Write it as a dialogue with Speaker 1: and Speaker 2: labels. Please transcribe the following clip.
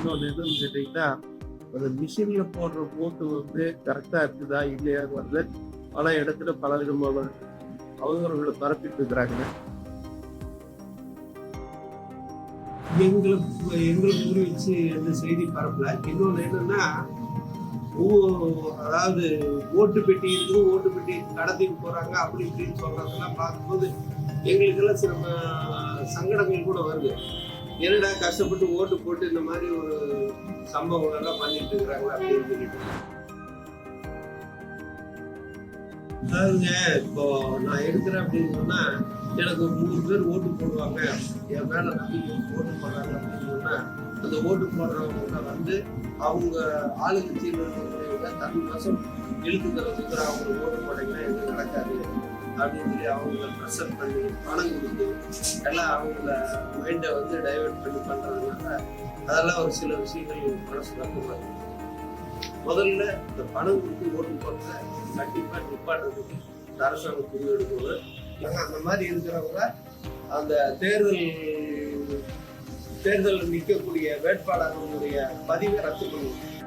Speaker 1: இன்னொன்று எதுன்னு கேட்டீங்கன்னா, அந்த மிஷின்ல போடுற ஓட்டு வந்து கரெக்டா இருக்குதா இல்லையாங்கிறது பல இடத்துல பல விதமான அவதூறுகளை பரப்பிட்டு இருக்கிறாங்க. எங்களுக்கு புரிய வச்சு எந்த செய்தி பரப்பல. இன்னொன்று என்னன்னா, அதாவது ஓட்டு பெட்டி இருக்குது, ஓட்டு பெட்டி கடத்திட்டு போறாங்க அப்படி இப்படின்னு சொல்றதெல்லாம் பார்க்கும்போது எங்களுக்கெல்லாம் சில சங்கடங்கள் கூட வருது. என்னடா கஷ்டப்பட்டு ஓட்டு போட்டு இந்த மாதிரி ஒரு சம்பவங்கள் எல்லாம் பண்ணிட்டு இருக்கிறாங்க அப்படின்னு சொல்லிட்டு. அதாவதுங்க, இப்போ நான் எடுக்கிறேன் அப்படின்னு சொன்னா எனக்கு ஒரு 100 பேர் ஓட்டு போடுவாங்க, என் மேல நம்பிக்கை ஓட்டு போடுறாங்க அப்படின்னு சொன்னா அந்த ஓட்டு போடுறவங்க வந்து அவங்க ஆளுங்கட்சியில் இருக்கிறவங்க தன் மாசம் இழுத்துக்கிற சுத்தர அவங்க ஓட்டு போட்டீங்கன்னா எதுவும் நடக்காது அப்படின்னு சொல்லி அவங்கள ப்ரெஷர் பண்ணி பணம் கொடுத்து எல்லாம் அவங்கள மைண்டை வந்து டைவெர்ட் பண்ணி பண்றதுனால அதெல்லாம் ஒரு சில விஷயங்கள் மனசு வருத்தமாக. முதல்ல இந்த பணம் கொடுத்து ஓட்டு போடுறத கண்டிப்பா நிப்பாட்டுறதுக்கு இந்த அரசாங்கம் முடிவு எடுக்கும்போது அந்த மாதிரி இருக்கிறவங்க அந்த தேர்தல் நிற்கக்கூடிய வேட்பாளர்களுடைய பதிவை ரத்து பண்ணுவாங்க.